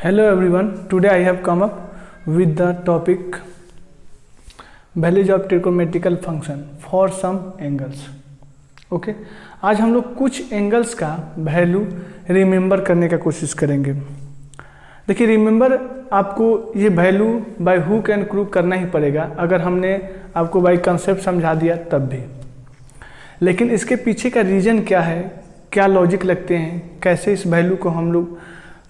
Hello everyone, today I have come up with the topic values of trigonometrical function for some angles. Okay आज हम लोग कुछ angles का value remember करने का कोशिश करेंगे। देखिए रिमेंबर आपको ये value by hook and crook करना ही पड़ेगा, अगर हमने आपको बाय कंसेप्ट समझा दिया तब भी। लेकिन इसके पीछे का रीज़न क्या है, क्या लॉजिक लगते हैं, कैसे इस वैल्यू को हम लोग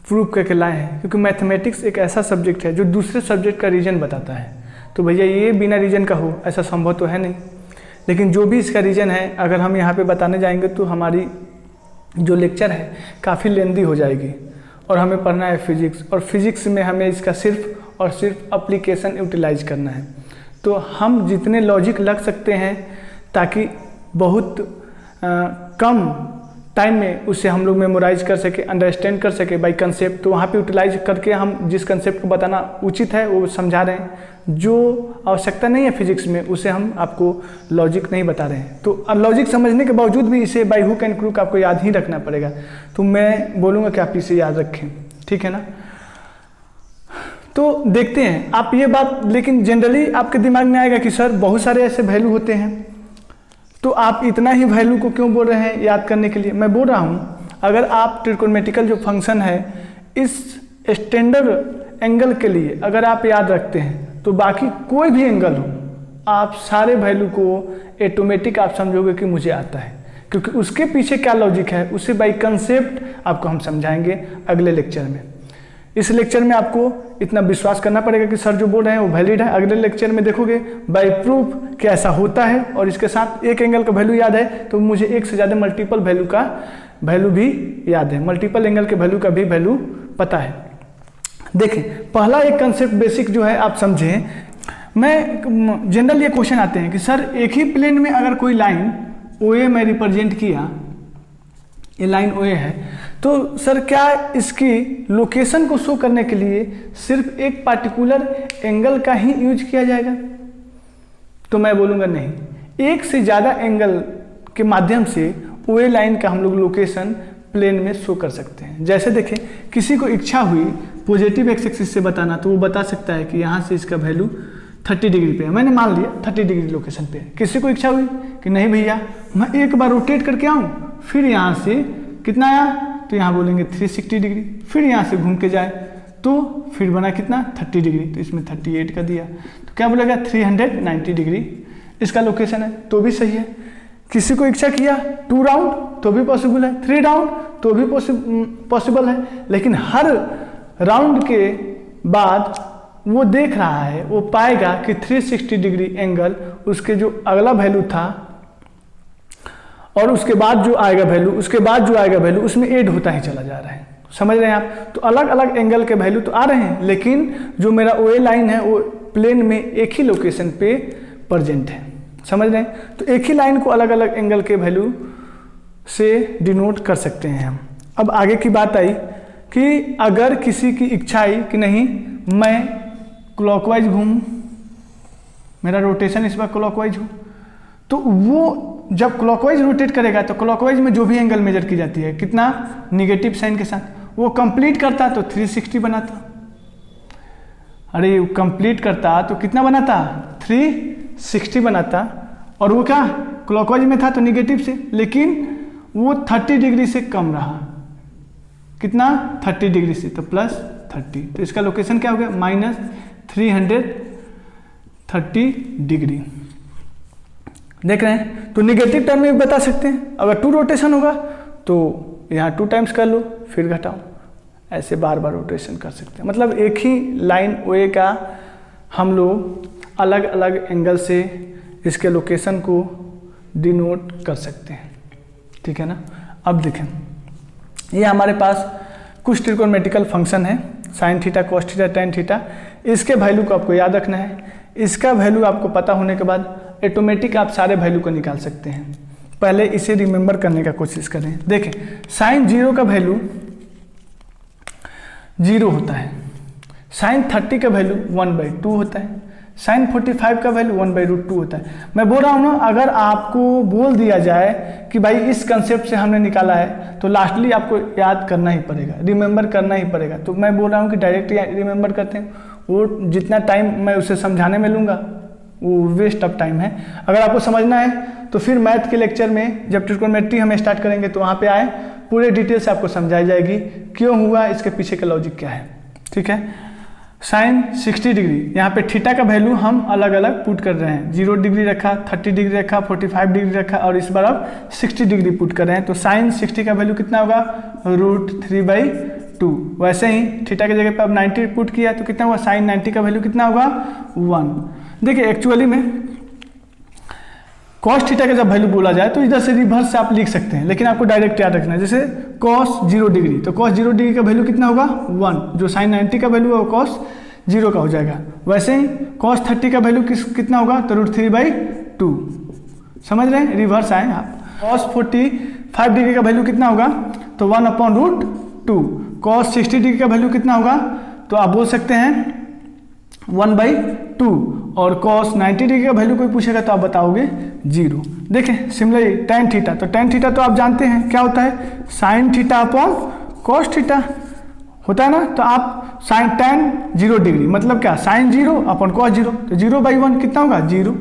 प्रूव करके लाए हैं, क्योंकि मैथमेटिक्स एक ऐसा सब्जेक्ट है जो दूसरे सब्जेक्ट का रीज़न बताता है। तो भैया ये बिना रीज़न का हो ऐसा संभव तो है नहीं, लेकिन जो भी इसका रीज़न है अगर हम यहाँ पे बताने जाएंगे तो हमारी जो लेक्चर है काफ़ी लेंदी हो जाएगी। और हमें पढ़ना है फिजिक्स, और फिजिक्स में हमें इसका सिर्फ और सिर्फ अप्लीकेशन यूटिलाइज करना है। तो हम जितने लॉजिक लग सकते हैं ताकि बहुत कम टाइम में उसे हम लोग मेमोराइज कर सके, अंडरस्टैंड कर सके बाय कंसेप्ट, तो वहाँ पे यूटिलाइज करके हम जिस कंसेप्ट को बताना उचित है वो समझा रहे हैं। जो आवश्यकता नहीं है फिजिक्स में उसे हम आपको लॉजिक नहीं बता रहे हैं। तो लॉजिक समझने के बावजूद भी इसे बाय हुक एंड क्रूक आपको याद ही रखना पड़ेगा। तो मैं बोलूँगा कि आप इसे याद रखें, ठीक है ना। तो देखते हैं आप ये बात, लेकिन जनरली आपके दिमाग में आएगा कि सर बहुत सारे ऐसे वैल्यू होते हैं, तो आप इतना ही वैल्यू को क्यों बोल रहे हैं याद करने के लिए। मैं बोल रहा हूँ अगर आप ट्रिगोनोमेट्रिकल जो फंक्शन है इस स्टैंडर्ड एंगल के लिए अगर आप याद रखते हैं तो बाकी कोई भी एंगल हो आप सारे वैल्यू को ऑटोमेटिक आप समझोगे कि मुझे आता है, क्योंकि उसके पीछे क्या लॉजिक है उसे बाय कंसेप्ट आपको हम समझाएंगे अगले लेक्चर में। इस लेक्चर में आपको इतना विश्वास करना पड़ेगा कि सर जो बोल रहे हैं वो वैलिड है। अगले लेक्चर में देखोगे बाय प्रूफ कि ऐसा होता है, और इसके साथ एक एंगल का वैल्यू याद है तो मुझे एक से ज़्यादा मल्टीपल वैल्यू का वैल्यू भी याद है, मल्टीपल एंगल के वैल्यू का भी वैल्यू पता है। देखें पहला एक कंसेप्ट बेसिक जो है आप समझें। मैं जनरल ये क्वेश्चन आते हैं कि सर एक ही प्लेन में अगर कोई लाइन OA में रिप्रेजेंट किया, ये लाइन OA है, तो सर क्या इसकी लोकेशन को शो करने के लिए सिर्फ एक पार्टिकुलर एंगल का ही यूज किया जाएगा? तो मैं बोलूँगा नहीं, एक से ज़्यादा एंगल के माध्यम से OA लाइन का हम लोग लोकेशन प्लेन में शो कर सकते हैं। जैसे देखें किसी को इच्छा हुई पॉजिटिव एक्स एक्सिस से बताना, तो वो बता सकता है कि यहाँ से इसका वैल्यू 30 डिग्री पे है, मैंने मान लिया 30 डिग्री लोकेशन पे है। किसी को इच्छा हुई कि नहीं भैया मैं एक बार रोटेट करके आऊँ, फिर यहाँ से कितना आया, तो यहाँ बोलेंगे 360 डिग्री, फिर यहाँ से घूम के जाए तो फिर बना कितना 30 डिग्री, तो इसमें 38 का दिया, तो क्या बोलेगा 390 डिग्री इसका लोकेशन है, तो भी सही है। किसी को इच्छा किया 2 राउंड तो भी पॉसिबल है, 3 राउंड तो भी पॉसिबल है, लेकिन हर राउंड के बाद वो देख रहा है, वो पाएगा कि 360 डिग्री एंगल उसके जो अगला वैल्यू था और उसके बाद जो आएगा वैल्यू, उसके बाद जो आएगा वैल्यू उसमें ऐड होता ही चला जा रहा है। समझ रहे हैं आप? तो अलग अलग एंगल के वैल्यू तो आ रहे हैं, लेकिन जो मेरा OA लाइन है वो प्लेन में एक ही लोकेशन पे प्रेजेंट है। समझ रहे हैं? तो एक ही लाइन को अलग अलग एंगल के वैल्यू से डिनोट कर सकते हैं हम। अब आगे की बात आई कि अगर किसी की इच्छा आई कि नहीं मैं क्लॉकवाइज घूमूं, मेरा रोटेशन इस बार क्लॉकवाइज हो, तो वो जब क्लॉकवाइज रोटेट करेगा तो क्लॉकवाइज में जो भी एंगल मेजर की जाती है कितना निगेटिव साइन के साथ, वो कंप्लीट करता तो 360 बनाता। अरे कंप्लीट करता तो कितना बनाता 360 बनाता, और वो क्या क्लॉकवाइज में था तो निगेटिव से, लेकिन वो 30 डिग्री से कम रहा, कितना 30 डिग्री से, तो +30, तो इसका लोकेशन क्या हो गया -330 डिग्री। देख रहे हैं? तो निगेटिव टर्म में भी बता सकते हैं। अगर 2 रोटेशन होगा तो यहाँ 2 टाइम्स कर लो फिर घटाओ, ऐसे बार बार रोटेशन कर सकते हैं। मतलब एक ही लाइन OA का हम लोग अलग अलग एंगल से इसके लोकेशन को डिनोट कर सकते हैं, ठीक है ना। अब देखें ये हमारे पास कुछ ट्रिगोनोमेट्रिकल फंक्शन है, sine theta, cos theta, tan theta. इसके वैल्यू को आपको याद रखना है। इसका वैल्यू आपको पता होने के बाद ऑटोमेटिक आप सारे वैल्यू को निकाल सकते हैं। पहले इसे रिमेंबर करने का कोशिश करें। देखें साइन 0 का वैल्यू 0 होता है, साइन 30 का वैल्यू 1/2 होता है, साइन 45 का वैल्यू 1/√2 होता है। मैं बोल रहा हूँ ना, अगर आपको बोल दिया जाए कि भाई इस कंसेप्ट से हमने निकाला है तो लास्टली आपको याद करना ही पड़ेगा, रिमेंबर करना ही पड़ेगा। तो मैं बोल रहा हूँ कि डायरेक्ट रिमेंबर करते हैं, वो जितना टाइम मैं उसे समझाने में लूँगा वो वेस्ट ऑफ टाइम है। अगर आपको समझना है तो फिर मैथ के लेक्चर में जब ट्रिग्नोमेट्री हम स्टार्ट करेंगे तो वहाँ पे आए, पूरे डिटेल से आपको समझाई जाएगी क्यों हुआ, इसके पीछे का लॉजिक क्या है। ठीक है। साइन 60 डिग्री, यहाँ पे थीटा का वैल्यू हम अलग अलग पुट कर रहे हैं। 0 डिग्री रखा, 30 डिग्री रखा, 45 डिग्री रखा और इस बार अब 60 डिग्री पुट कर रहे हैं। तो साइन 60 का वैल्यू कितना होगा, √3/2। वैसे ही थीटा की जगह पे अब 90 पुट किया तो कितना हुआ, साइन 90 का वैल्यू कितना होगा, 1। देखिए एक्चुअली में कॉस थीटा का जब वैल्यू बोला जाए तो इधर से रिवर्स से आप लिख सकते हैं, लेकिन आपको डायरेक्ट याद रखना है। जैसे कॉस 0 डिग्री, तो कॉस 0 डिग्री का वैल्यू कितना होगा, 1। जो साइन 90 का वैल्यू है वो कॉस 0 का हो जाएगा। वैसे ही कॉस 30 का वैल्यू कितना होगा, तो √3/2। समझ रहे हैं, रिवर्स आए आप। कॉस 45 डिग्री का वैल्यू कितना होगा, तो 1/√2। कॉस 60 डिग्री का वैल्यू कितना होगा, तो आप बोल सकते हैं 1/2। और कॉस 90 डिग्री का वैल्यू कोई पूछेगा तो आप बताओगे 0। देखें सिमिलरली tan थीटा, तो tan थीटा तो आप जानते हैं क्या होता है, sine theta upon cos theta होता है ना। तो आप साइन tan 0 डिग्री मतलब क्या, साइन 0 अपॉन कॉस 0, तो 0/1 कितना होगा, 0।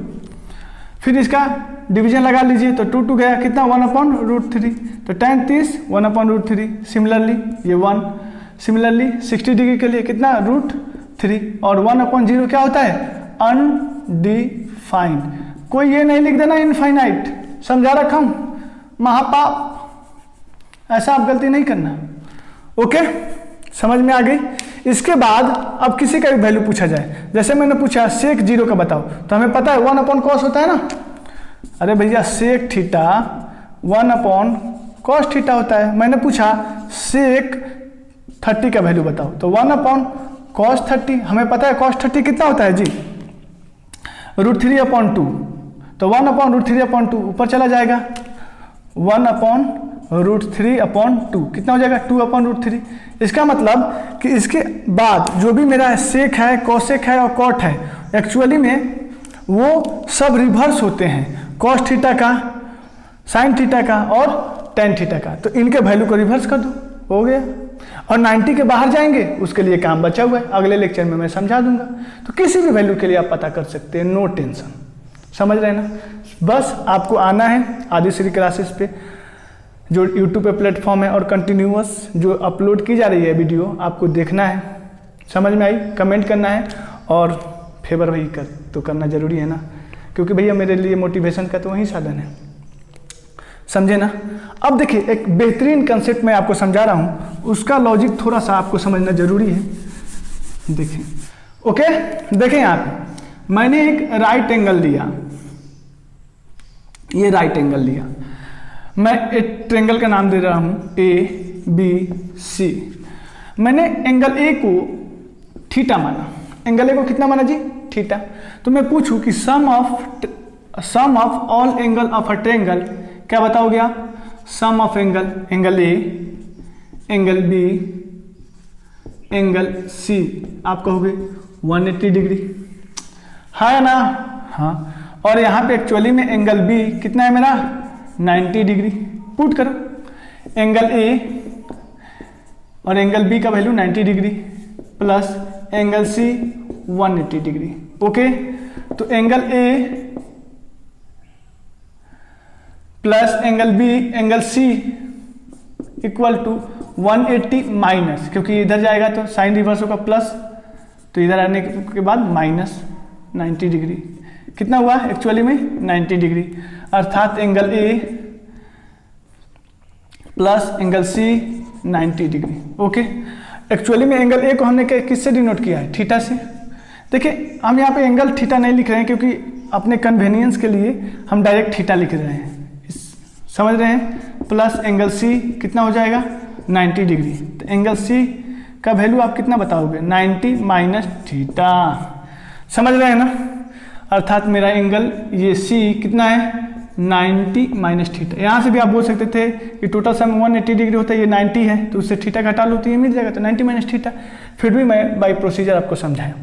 फिर इसका डिवीजन लगा लीजिए तो 2 गया, कितना 1/√3। तो tan 30 1/√3। सिमिलरली ये 1। सिमिलरली 60 डिग्री के लिए कितना, √3। और 1/0 क्या होता है, अनडिफाइंड। कोई ये नहीं लिख देना इनफाइनाइट, समझा रखा हूं, महापाप। ऐसा आप गलती नहीं करना। ओके, समझ में आ गई। इसके बाद अब किसी का भी वैल्यू पूछा जाए, जैसे मैंने पूछा सेक 0 का बताओ, तो हमें पता है 1/cos होता है ना। अरे भैया सेक थीटा 1/cos थीटा होता है। मैंने पूछा सेक 30 का वैल्यू बताओ, तो 1/cos 30। हमें पता है cos 30 कितना होता है जी, √3/2। तो 1/√3/2 ऊपर चला जाएगा, 1/√3/2 कितना हो जाएगा, 2/√3। इसका मतलब कि इसके बाद जो भी मेरा सेक है, कोसेक है और कॉट है, एक्चुअली में वो सब रिवर्स होते हैं। कॉस थीटा का, साइन थीटा का और tan थीटा का। तो इनके वैल्यू को रिवर्स कर दो, हो गया। और 90 के बाहर जाएंगे, उसके लिए काम बचा हुआ है, अगले लेक्चर में मैं समझा दूंगा। तो किसी भी वैल्यू के लिए आप पता कर सकते हैं, नो टेंशन। समझ रहे हैं ना। बस आपको आना है आदिश्री क्लासेस पे, जो यूट्यूब पे प्लेटफॉर्म है, और कंटिन्यूअस जो अपलोड की जा रही है वीडियो, आपको देखना है। समझ में आई, कमेंट करना है और फेवर वही तो करना जरूरी है ना, क्योंकि भैया मेरे लिए मोटिवेशन का तो वही साधन है। समझे ना। अब देखिए एक बेहतरीन कंसेप्ट मैं आपको समझा रहा हूँ, उसका लॉजिक थोड़ा सा आपको समझना जरूरी है। देखिए ओके, देखें यहाँ पे मैंने एक राइट एंगल लिया, ये राइट एंगल लिया, मैं एक ट्रेंगल का नाम दे रहा हूँ ABC। मैंने एंगल ए को थीटा माना, एंगल ए को कितना माना जी, थीटा। तो मैं पूछूं कि sum of all angle of a triangle, क्या बताओगे आप, sum of angle, angle A, angle B, angle C, आप कहोगे 180 डिग्री है ना। हाँ, और यहाँ पे एक्चुअली में एंगल बी कितना है मेरा, 90 डिग्री। पुट करो एंगल ए और एंगल बी का value 90 degree plus angle C 180 degree. Okay, तो angle A plus angle B, angle C equal to 180 minus, क्योंकि इधर जाएगा तो साइन रिवर्स होगा प्लस, तो इधर आने के बाद माइनस 90 डिग्री। कितना हुआ एक्चुअली में 90 डिग्री, अर्थात angle A plus angle C 90 degree. Okay, actually में एंगल ए को हमने किससे डिनोट किया है, थीटा से। देखिए हम यहाँ पे एंगल थीटा नहीं लिख रहे हैं, क्योंकि अपने कन्वीनियंस के लिए हम डायरेक्ट थीटा लिख रहे हैं, समझ रहे हैं। प्लस एंगल सी कितना हो जाएगा 90 डिग्री। तो एंगल सी का वैल्यू आप कितना बताओगे, 90 माइनस थीटा। समझ रहे हैं ना, अर्थात मेरा एंगल ये सी कितना है 90 माइनस थीटा। यहाँ से भी आप बोल सकते थे कि टोटल सम 180 डिग्री होता है, ये 90 है, तो उससे थीटा घटा लो तो ये मिल जाएगा, तो 90 माइनस थीटा। फिर भी मैं बाई प्रोसीजर आपको समझाया।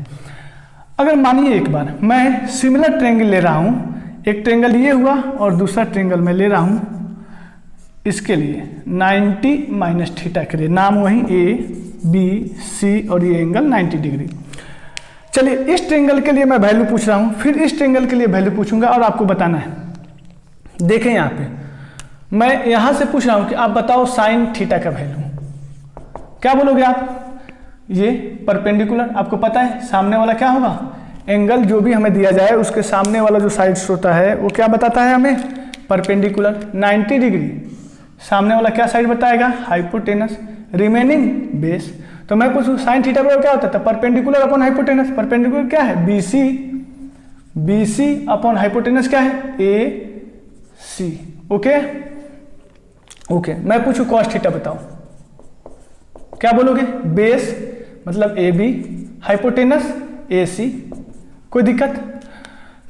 अगर मानिए एक बार मैं सिमिलर ट्रेंगल ले रहा हूँ, एक ट्रेंगल ये हुआ और दूसरा ट्रेंगल मैं ले रहा हूँ इसके लिए 90 माइनस थीटा के लिए, नाम वही ए बी सी और ये एंगल 90 डिग्री। चलिए इस ट्रेंगल के लिए मैं वैल्यू पूछ रहा हूँ, फिर इस ट्रेंगल के लिए वैल्यू पूछूंगा और आपको बताना है। देखें यहाँ पे मैं यहाँ से पूछ रहा हूँ कि आप बताओ साइन थीटा का वैल्यू, क्या बोलोगे आप? ये परपेंडिकुलर, आपको पता है सामने वाला क्या होगा, एंगल जो भी हमें दिया जाए उसके सामने वाला जो साइड्स होता है वो क्या बताता है हमें, परपेंडिकुलर। 90 डिग्री सामने वाला क्या साइड बताएगा, हाइपोटेनस, रिमेनिंग बेस। तो मैं पूछूं साइन थीटा बराबर क्या होता था, परपेंडिकुलर अपॉन हाइपोटेनस। परपेंडिकुलर क्या है, बीसी, बीसी अपॉन हाइपोटेनस क्या है, ए सी। ओके ओके, मैं पूछूं कॉस थीटा बताओ, क्या बोलोगे, बेस मतलब ए बी, हाइपोटेनस ए सी, कोई दिक्कत?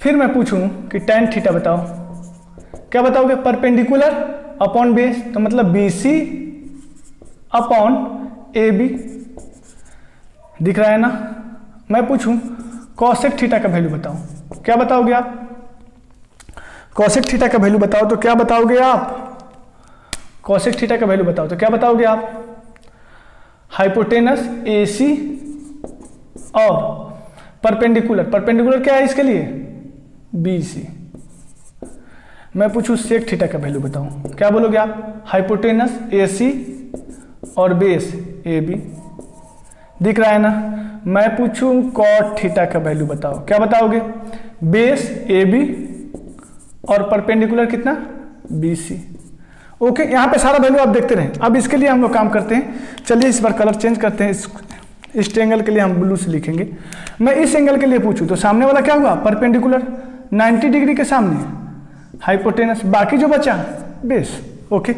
फिर मैं पूछूं कि टैन थीटा बताओ, क्या बताओगे, परपेंडिकुलर अपॉन बेस, तो मतलब B C upon A B, दिख रहा है ना? मैं पूछूं कॉसेक थीटा का वैल्यू बताओ, क्या बताओगे आप? कॉसेक थीटा का वैल्यू बताओ तो क्या बताओगे आप? कॉसेक थीटा का वैल्यू बताओ तो क्या बताओगे आप? हाइपोटेनस ए सी और परपेंडिकुलर, परपेंडिकुलर क्या है इसके लिए, बी सी। मैं पूछूं सेक थीटा का वैल्यू बताओ, क्या बोलोगे आप? हाइपोटेनस ए सी और बेस ए बी, दिख रहा है ना? मैं पूछूं कॉट थीटा का वैल्यू बताओ, क्या बताओगे? बेस ए बी और परपेंडिकुलर कितना, बी सी। ओके, यहाँ पे सारा वैल्यू आप देखते रहें। अब इसके लिए हम लोग काम करते हैं, चलिए इस बार कलर चेंज करते हैं। इस ट्रेंगल के लिए हम ब्लू से लिखेंगे। मैं इस एंगल के लिए पूछूं तो सामने वाला क्या हुआ, परपेंडिकुलर 90 डिग्री के सामने, हाइपोटेनस, बाकी जो बचा बेस। ओके,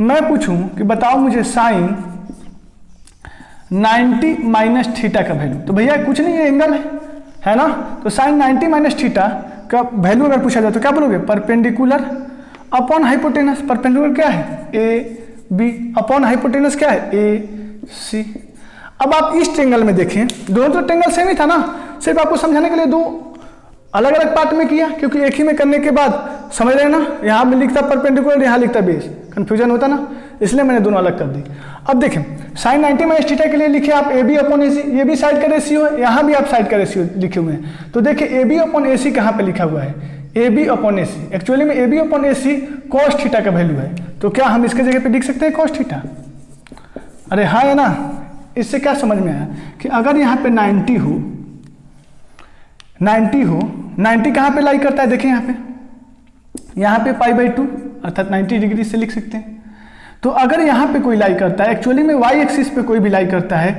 मैं पूछूं कि बताओ मुझे साइन 90 माइनस थीटा का वैल्यू, तो भैया कुछ नहीं है, एंगल है ना? तो साइन 90 माइनस थीटा का वैल्यू अगर पूछा जाए तो क्या बोलोगे, परपेंडिकुलर अपॉन हाइपोटेनस। परपेंडिकुलर क्या है, ए बी, अपॉन हाइपोटेनस क्या है, ए सी। अब आप इस ट्रेंगल में देखें, दोनों तो ट्रेंगल सेम ही था ना, सिर्फ आपको समझाने के लिए दो अलग अलग पार्ट में किया, क्योंकि एक ही में करने के बाद समझ रहे हैं ना, यहाँ में लिखता परपेंडिकुलर, यहाँ लिखता बेस, कंफ्यूजन होता ना, इसलिए मैंने दोनों अलग कर दी। अब देखें साइन 90 माइनस थीटा के लिए लिखे आप ए बी अपॉन ए सी, ये भी साइड का रेशियो है, यहाँ भी आप साइड का रेशियो लिखे हुए हैं। तो देखिए ए बी अपॉन ए सी कहाँ पे लिखा हुआ है, A B upon A C, actually में A B upon A C cos theta का वैल्यू है। तो क्या हम इसके जगह पे लिख सकते हैं कॉस थीटा? अरे हाँ है ना? इससे क्या समझ में आया कि अगर यहाँ पे 90 हो, 90 कहाँ पे लाई करता है, देखिए यहाँ पे π/2 अर्थात 90 डिग्री से लिख सकते हैं। तो अगर यहाँ पे कोई लाई करता है, एक्चुअली में y एक्सिस पे कोई भी लाई करता है,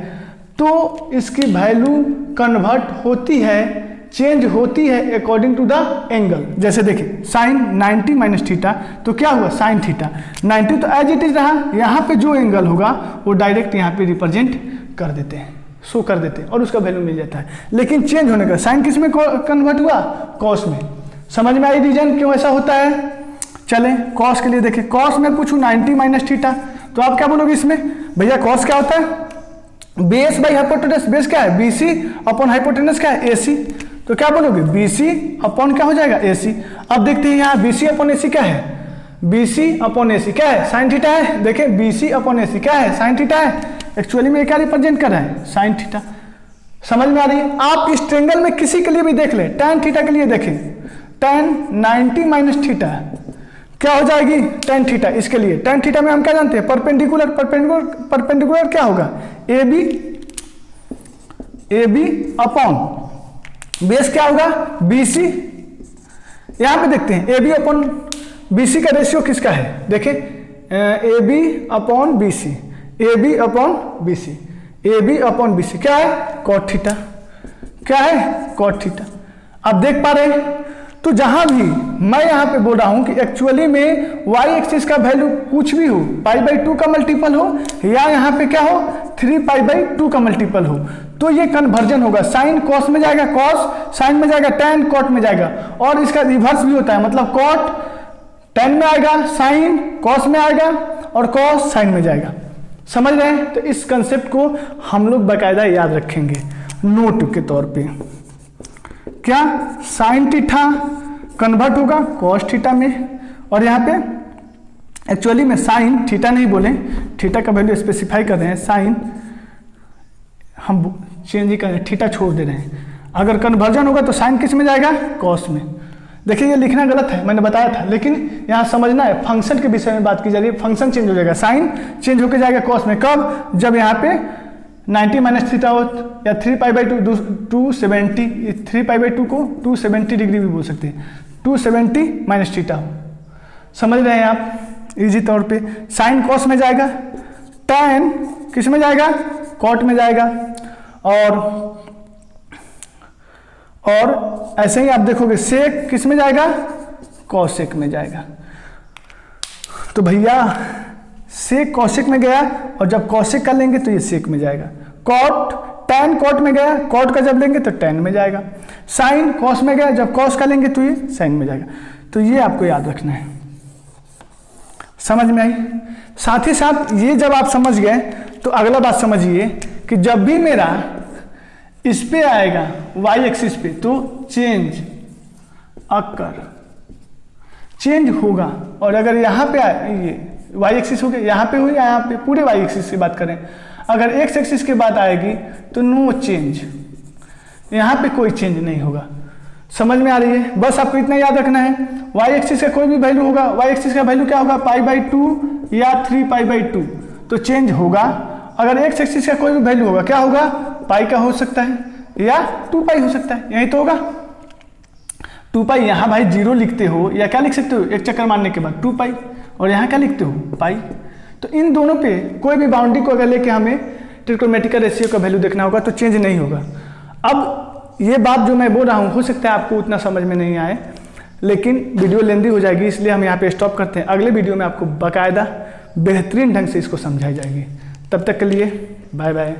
तो इसकी वैल्यू कन्वर्ट होती है, चेंज होती है अकॉर्डिंग टू द एंगल। जैसे देखिए साइन 90 माइनस थीटा, तो क्या हुआ, साइन थीटा 90 तो एज इट इज रहा, यहाँ पे जो एंगल होगा वो डायरेक्ट यहाँ पे रिप्रेजेंट कर देते हैं, शो कर देते हैं और उसका वैल्यू मिल जाता है। लेकिन चेंज होने का साइन किस में कन्वर्ट हुआ, कॉस में। समझ में आई रीजन क्यों ऐसा होता है? चले कॉस के लिए देखिए, कॉस में पूछूं 90 माइनस थीटा, तो आप क्या बोलोगे इसमें, भैया कॉस क्या होता है, बेस बाई हाइपोटेनस। बेस क्या है, बीसी अपॉन हाइपोटेनस क्या है, एसी। तो क्या बोलोगे, बीसी अपॉन क्या हो जाएगा, एसी। अब देखते हैं यहाँ बीसी अपॉन एसी क्या है, बीसी अपॉन एसी क्या है, साइन थीटा है। देखिए बीसी अपॉन एसी क्या है, साइन थीटा है। एक्चुअली में क्या रिप्रेजेंट कर रहा है, साइन थीटा। समझ में आ रही है? आप इस ट्रेंगल में किसी के लिए भी देख ले, टैन थीटा के लिए देखें, टैन 90 माइनस थीटा क्या हो जाएगी, टैन थीटा। इसके लिए टैन थीटा में हम क्या जानते हैं, परपेंडिकुलर। परपेंडिकुलर क्या होगा, ए बी अपॉन बेस क्या होगा, बीसी। यहां पे देखते हैं ए बी अपॉन बीसी का रेशियो किसका है, देखें A B upon B C, A B upon B C, A B upon B C क्या है, कॉट थीटा। क्या है, कॉट थीटा। आप देख पा रहे हैं? तो जहां भी मैं यहां पे बोल रहा हूं कि एक्चुअली में y एक्सिस का वैल्यू कुछ भी हो, π/2 का मल्टीपल हो या यहां पे क्या हो 3π/2 का मल्टीपल हो, तो ये कन्वर्जन होगा, साइन कॉस में जाएगा, कॉस साइन में जाएगा, टैन कॉट में जाएगा। और इसका रिवर्स भी होता है, मतलब कॉट टैन में आएगा, साइन कॉस में आएगा और कॉस साइन में जाएगा। समझ रहे हैं? तो इस कंसेप्ट को हम लोग बाकायदा याद रखेंगे नोट के तौर पे। क्या साइन थीटा कन्वर्ट होगा कॉस थीटा में, और यहाँ पे एक्चुअली में साइन थीटा नहीं बोले, थीटा का वैल्यू स्पेसिफाई कर रहे हैं, साइन हम चेंज ही कर रहे हैं, थीटा छोड़ दे रहे हैं। अगर कन्वर्जन होगा तो साइन किस में जाएगा, कॉस में। देखिए ये लिखना गलत है, मैंने बताया था, लेकिन यहाँ समझना है फंक्शन के विषय में बात की जा रही है। फंक्शन चेंज हो जाएगा, साइन चेंज होकर जाएगा कॉस में, कब, जब यहाँ पे 90 माइनस थीटा हो या 3π/2 270, 3π/2 को 270 डिग्री भी बोल सकते हैं, 270 माइनस थीटा हो। समझ रहे हैं आप इजी तौर पे। साइन कॉस में जाएगा, टैन किस में जाएगा, कॉट में जाएगा, और ऐसे ही आप देखोगे सेक किस में जाएगा, कॉसेक में जाएगा। तो भैया सेक कॉसेक में गया, और जब कॉसेक का लेंगे तो ये सेक में जाएगा। कॉट टैन कॉट में गया, कॉट का जब लेंगे तो टैन में जाएगा। साइन कॉस में गया, जब कॉस का लेंगे तो ये साइन में जाएगा। तो ये आपको याद रखना है। समझ में आई? साथ ही साथ ये जब आप समझ गए तो अगला बात समझिए कि जब भी मेरा इस पे आएगा वाई एक्सिस पे तो चेंज अकर, चेंज होगा। और अगर यहाँ पे ये वाई एक्सिस हो गया, यहाँ पे हुई, यहाँ पे पूरे वाई एक्सिस की बात करें, अगर एक्स एक्सिस की बात आएगी तो नो चेंज, यहाँ पे कोई चेंज नहीं होगा। समझ में आ रही है? बस आपको इतना याद रखना है, वाई एक्सिस का कोई भी वैल्यू होगा, वाई एक्सिस का वैल्यू क्या होगा, π/2 या 3π/2 तो चेंज होगा। अगर एक्स एक्सिस का कोई भी वैल्यू होगा, क्या होगा, पाई का हो सकता है या 2π हो सकता है, यही तो होगा। 2π यहाँ भाई 0 लिखते हो या क्या लिख सकते हो, एक चक्कर मारने के बाद 2π, और यहाँ क्या लिखते हो, पाई। तो इन दोनों पे कोई भी बाउंड्री को अगर लेके हमें ट्रिग्नोमेट्रिकल रेशियो का वैल्यू देखना होगा तो चेंज नहीं होगा। अब ये बात जो मैं बोल रहा हूँ हो सकता है आपको उतना समझ में नहीं आए, लेकिन वीडियो लेंदी हो जाएगी, इसलिए हम यहाँ पे स्टॉप करते हैं। अगले वीडियो में आपको बाकायदा बेहतरीन ढंग से इसको समझाई जाएगी। तब तक के लिए बाय बाय।